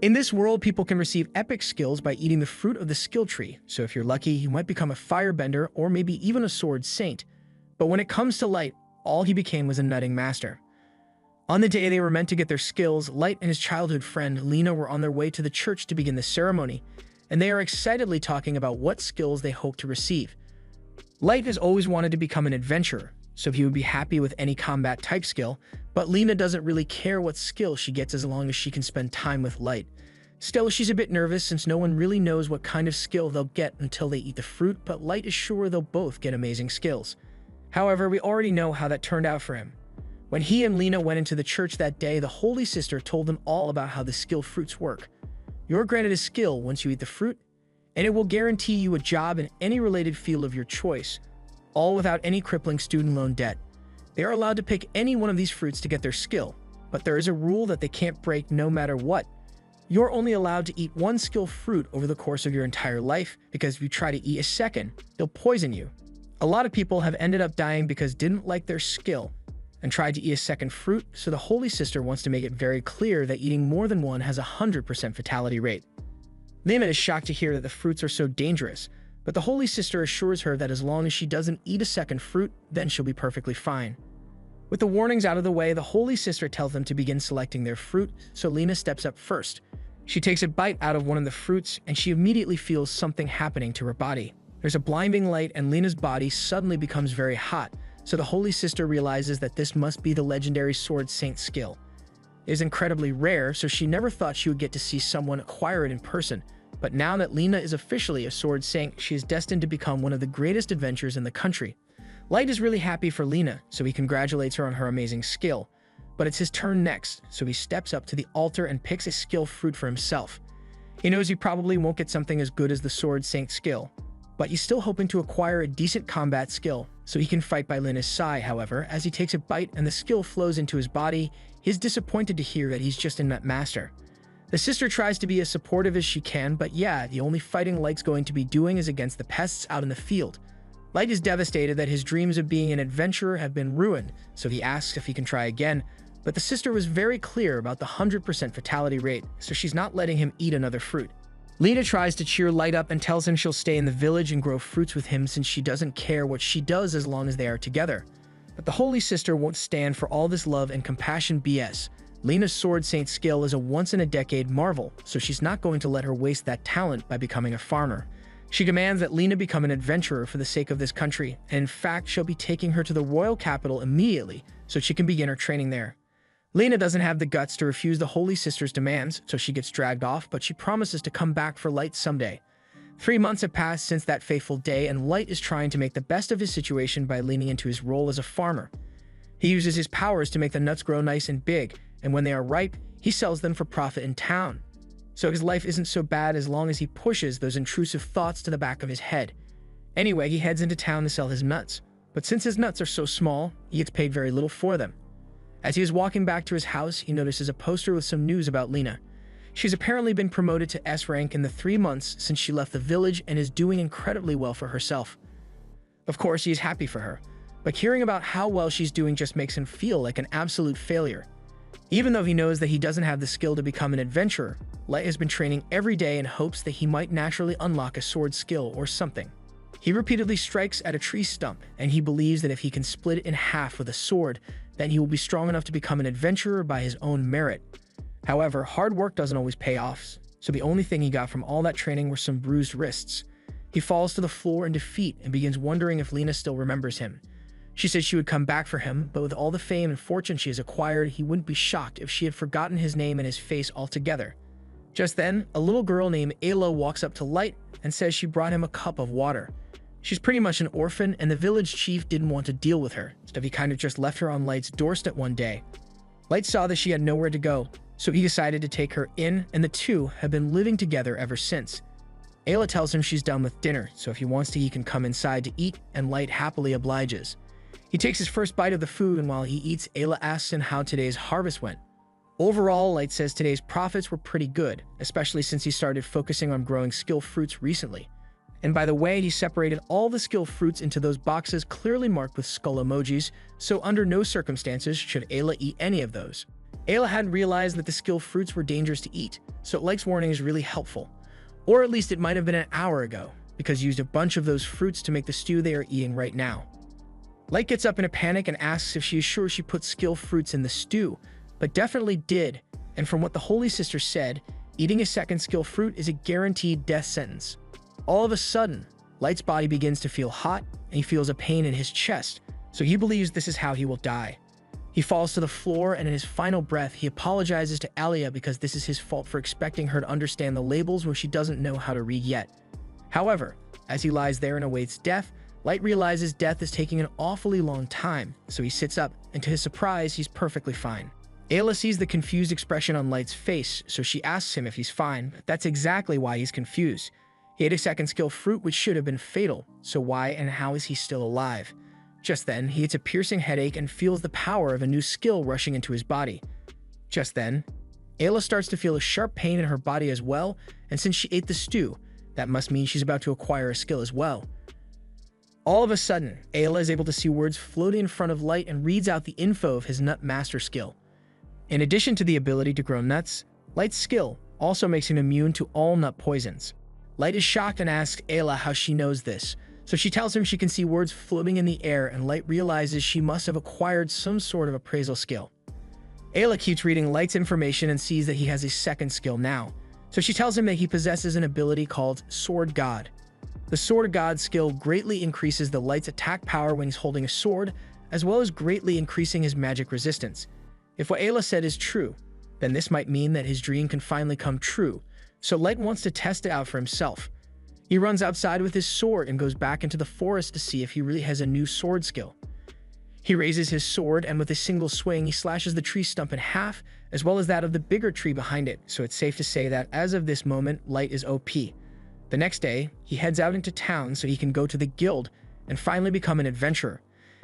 In this world, people can receive epic skills by eating the fruit of the skill tree, so if you're lucky, you might become a firebender or maybe even a sword saint. But when it comes to Light, all he became was a nutting master. On the day they were meant to get their skills, Light and his childhood friend Lena were on their way to the church to begin the ceremony, and they are excitedly talking about what skills they hope to receive. Light has always wanted to become an adventurer, so he would be happy with any combat type skill, but Lena doesn't really care what skill she gets as long as she can spend time with Light. Still, she's a bit nervous since no one really knows what kind of skill they'll get until they eat the fruit, but Light is sure they'll both get amazing skills. However, we already know how that turned out for him. When he and Lena went into the church that day, the Holy Sister told them all about how the skill fruits work. You're granted a skill once you eat the fruit, and it will guarantee you a job in any related field of your choice, all without any crippling student loan debt. They are allowed to pick any one of these fruits to get their skill, but there is a rule that they can't break no matter what. You're only allowed to eat one skill fruit over the course of your entire life, because if you try to eat a second, they'll poison you. A lot of people have ended up dying because didn't like their skill and tried to eat a second fruit, so the Holy Sister wants to make it very clear that eating more than one has a 100% fatality rate. Lena is shocked to hear that the fruits are so dangerous, but the Holy Sister assures her that as long as she doesn't eat a second fruit, then she'll be perfectly fine. With the warnings out of the way, the Holy Sister tells them to begin selecting their fruit, so Lena steps up first. She takes a bite out of one of the fruits, and she immediately feels something happening to her body. There's a blinding light, and Lena's body suddenly becomes very hot, so the Holy Sister realizes that this must be the legendary Sword Saint skill. It is incredibly rare, so she never thought she would get to see someone acquire it in person. But now that Lena is officially a Sword Saint, she is destined to become one of the greatest adventurers in the country. Light is really happy for Lena, so he congratulates her on her amazing skill. But it's his turn next, so he steps up to the altar and picks a skill fruit for himself. He knows he probably won't get something as good as the Sword Saint skill, but he's still hoping to acquire a decent combat skill, so he can fight by Lena's side. However, as he takes a bite and the skill flows into his body, he's disappointed to hear that he's just a nut master. The sister tries to be as supportive as she can, but yeah, the only fighting Light's going to be doing is against the pests out in the field. Light is devastated that his dreams of being an adventurer have been ruined, so he asks if he can try again, but the sister was very clear about the 100% fatality rate, so she's not letting him eat another fruit. Lena tries to cheer Light up and tells him she'll stay in the village and grow fruits with him since she doesn't care what she does as long as they are together. But the Holy Sister won't stand for all this love and compassion BS. Lena's Sword Saint skill is a once-in-a-decade marvel, so she's not going to let her waste that talent by becoming a farmer. She commands that Lena become an adventurer for the sake of this country, and in fact, she'll be taking her to the royal capital immediately so she can begin her training there. Lena doesn't have the guts to refuse the Holy Sister's demands, so she gets dragged off, but she promises to come back for Light someday. 3 months have passed since that fateful day, and Light is trying to make the best of his situation by leaning into his role as a farmer. He uses his powers to make the nuts grow nice and big, and when they are ripe, he sells them for profit in town. So his life isn't so bad as long as he pushes those intrusive thoughts to the back of his head. Anyway, he heads into town to sell his nuts, but since his nuts are so small, he gets paid very little for them. As he is walking back to his house, he notices a poster with some news about Lena. She's apparently been promoted to S rank in the 3 months since she left the village and is doing incredibly well for herself. Of course, he is happy for her, but hearing about how well she's doing just makes him feel like an absolute failure. Even though he knows that he doesn't have the skill to become an adventurer, Light has been training every day in hopes that he might naturally unlock a sword skill or something. He repeatedly strikes at a tree stump, and he believes that if he can split it in half with a sword, then he will be strong enough to become an adventurer by his own merit. However, hard work doesn't always pay off, so the only thing he got from all that training were some bruised wrists. He falls to the floor in defeat and begins wondering if Lena still remembers him. She said she would come back for him, but with all the fame and fortune she has acquired, he wouldn't be shocked if she had forgotten his name and his face altogether. Just then, a little girl named Ayla walks up to Light and says she brought him a cup of water. She's pretty much an orphan, and the village chief didn't want to deal with her, so he kind of just left her on Light's doorstep one day. Light saw that she had nowhere to go, so he decided to take her in, and the two have been living together ever since. Ayla tells him she's done with dinner, so if he wants to, he can come inside to eat, and Light happily obliges. He takes his first bite of the food, and while he eats, Ayla asks him how today's harvest went. Overall, Light says today's profits were pretty good, especially since he started focusing on growing skill fruits recently. And by the way, he separated all the skill fruits into those boxes clearly marked with skull emojis, so under no circumstances should Ayla eat any of those. Ayla hadn't realized that the skill fruits were dangerous to eat, so Light's warning is really helpful. Or at least it might have been an hour ago, because he used a bunch of those fruits to make the stew they are eating right now. Light gets up in a panic and asks if she is sure she put skill fruits in the stew, but definitely did, and from what the Holy Sister said, eating a second skill fruit is a guaranteed death sentence. All of a sudden, Light's body begins to feel hot, and he feels a pain in his chest, so he believes this is how he will die. He falls to the floor, and in his final breath, he apologizes to Alia because this is his fault for expecting her to understand the labels when she doesn't know how to read yet. However, as he lies there and awaits death, Light realizes death is taking an awfully long time, so he sits up, and to his surprise, he's perfectly fine. Ayla sees the confused expression on Light's face, so she asks him if he's fine. That's exactly why he's confused. He ate a second skill fruit which should have been fatal, so why and how is he still alive? Just then, he gets a piercing headache and feels the power of a new skill rushing into his body. Just then, Ayla starts to feel a sharp pain in her body as well, and since she ate the stew, that must mean she's about to acquire a skill as well. All of a sudden, Ayla is able to see words floating in front of Light and reads out the info of his Nut Master skill. In addition to the ability to grow nuts, Light's skill also makes him immune to all nut poisons. Light is shocked and asks Ayla how she knows this, so she tells him she can see words floating in the air, and Light realizes she must have acquired some sort of appraisal skill. Ayla keeps reading Light's information and sees that he has a second skill now, so she tells him that he possesses an ability called Sword God. The Sword God skill greatly increases the Light's attack power when he's holding a sword, as well as greatly increasing his magic resistance. If what Ayla said is true, then this might mean that his dream can finally come true, so Light wants to test it out for himself. He runs outside with his sword and goes back into the forest to see if he really has a new sword skill. He raises his sword, and with a single swing, he slashes the tree stump in half, as well as that of the bigger tree behind it, so it's safe to say that as of this moment, Light is OP. The next day, he heads out into town so he can go to the guild and finally become an adventurer.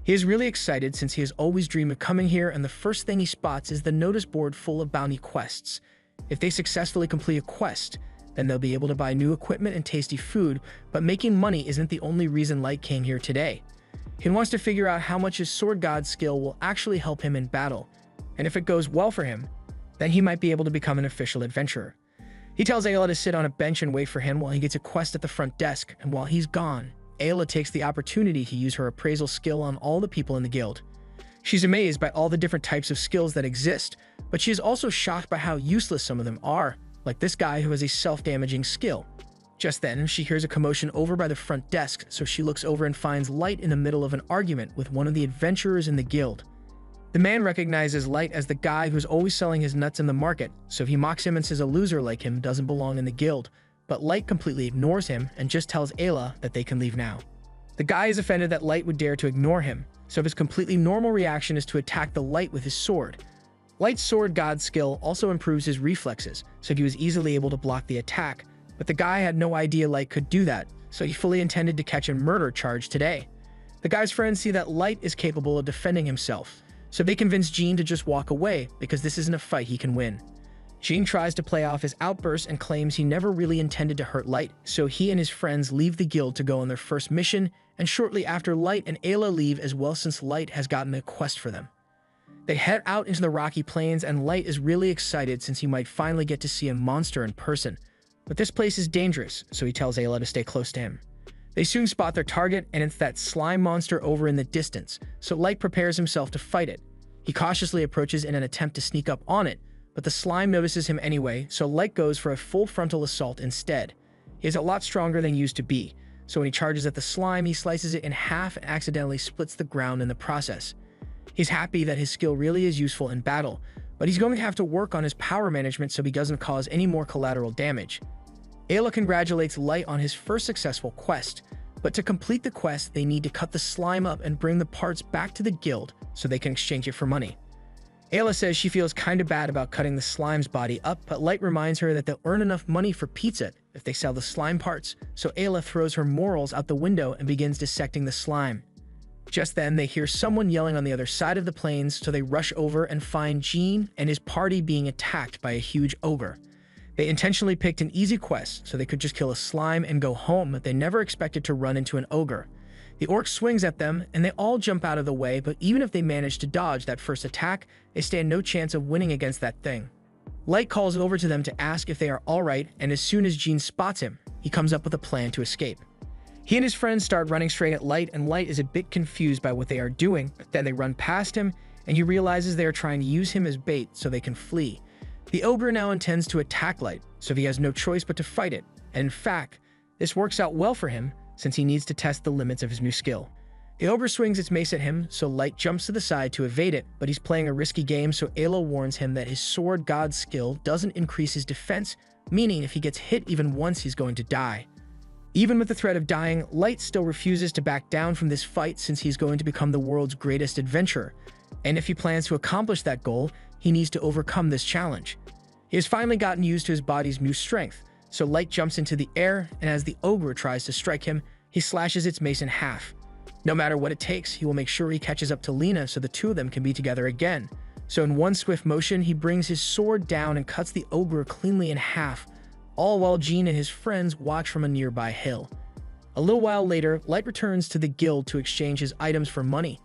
He is really excited since he has always dreamed of coming here, and the first thing he spots is the notice board full of bounty quests. If they successfully complete a quest, then they'll be able to buy new equipment and tasty food, but making money isn't the only reason Light came here today. He wants to figure out how much his Sword God skill will actually help him in battle, and if it goes well for him, then he might be able to become an official adventurer. He tells Ayla to sit on a bench and wait for him while he gets a quest at the front desk, and while he's gone, Ayla takes the opportunity to use her appraisal skill on all the people in the guild. She's amazed by all the different types of skills that exist, but she is also shocked by how useless some of them are, like this guy who has a self-damaging skill. Just then, she hears a commotion over by the front desk, so she looks over and finds Light in the middle of an argument with one of the adventurers in the guild. The man recognizes Light as the guy who's always selling his nuts in the market, so he mocks him and says a loser like him doesn't belong in the guild, but Light completely ignores him and just tells Ayla that they can leave now. The guy is offended that Light would dare to ignore him, so his completely normal reaction is to attack the Light with his sword. Light's Sword God skill also improves his reflexes, so he was easily able to block the attack, but the guy had no idea Light could do that, so he fully intended to catch a murder charge today. The guy's friends see that Light is capable of defending himself, so they convince Jean to just walk away because this isn't a fight he can win. Jean tries to play off his outburst and claims he never really intended to hurt Light, so he and his friends leave the guild to go on their first mission, and shortly after Light and Ayla leave as well since Light has gotten a quest for them. They head out into the rocky plains, and Light is really excited since he might finally get to see a monster in person. But this place is dangerous, so he tells Ayla to stay close to him. They soon spot their target, and it's that slime monster over in the distance, so Light prepares himself to fight it. He cautiously approaches in an attempt to sneak up on it, but the slime notices him anyway, so Light goes for a full frontal assault instead. He is a lot stronger than he used to be, so when he charges at the slime, he slices it in half and accidentally splits the ground in the process. He's happy that his skill really is useful in battle, but he's going to have to work on his power management so he doesn't cause any more collateral damage. Ayla congratulates Light on his first successful quest, but to complete the quest, they need to cut the slime up and bring the parts back to the guild so they can exchange it for money. Ayla says she feels kinda bad about cutting the slime's body up, but Light reminds her that they'll earn enough money for pizza if they sell the slime parts, so Ayla throws her morals out the window and begins dissecting the slime. Just then, they hear someone yelling on the other side of the plains, so they rush over and find Jean and his party being attacked by a huge ogre. They intentionally picked an easy quest so they could just kill a slime and go home, but they never expected to run into an ogre. The orc swings at them, and they all jump out of the way, but even if they manage to dodge that first attack, they stand no chance of winning against that thing. Light calls over to them to ask if they are alright, and as soon as Jean spots him, he comes up with a plan to escape. He and his friends start running straight at Light, and Light is a bit confused by what they are doing, but then they run past him, and he realizes they are trying to use him as bait so they can flee. The ogre now intends to attack Light, so he has no choice but to fight it, and in fact, this works out well for him since he needs to test the limits of his new skill. The ogre swings its mace at him, so Light jumps to the side to evade it, but he's playing a risky game, so Alo warns him that his sword god skill doesn't increase his defense, meaning if he gets hit even once, he's going to die. Even with the threat of dying, Light still refuses to back down from this fight since he's going to become the world's greatest adventurer, and if he plans to accomplish that goal, he needs to overcome this challenge. He has finally gotten used to his body's new strength, so Light jumps into the air, and as the ogre tries to strike him, he slashes its mace in half. No matter what it takes, he will make sure he catches up to Lena so the two of them can be together again. So in one swift motion, he brings his sword down and cuts the ogre cleanly in half, all while Jean and his friends watch from a nearby hill. A little while later, Light returns to the guild to exchange his items for money,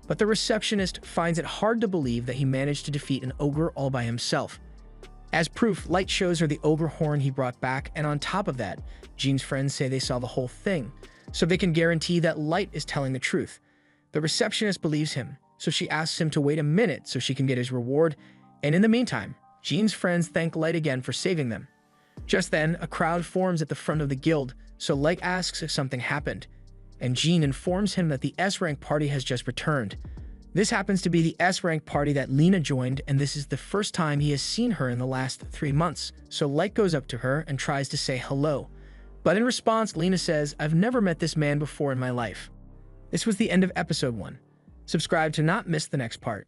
but the receptionist finds it hard to believe that he managed to defeat an ogre all by himself. As proof, Light shows her the ogre horn he brought back, and on top of that, Jean's friends say they saw the whole thing, so they can guarantee that Light is telling the truth. The receptionist believes him, so she asks him to wait a minute so she can get his reward, and in the meantime, Jean's friends thank Light again for saving them. Just then, a crowd forms at the front of the guild, so Light asks if something happened, and Jean informs him that the S-rank party has just returned. This happens to be the S-rank party that Lena joined, and this is the first time he has seen her in the last 3 months, so Light goes up to her and tries to say hello. But in response, Lena says, "I've never met this man before in my life." This was the end of episode 1. Subscribe to not miss the next part.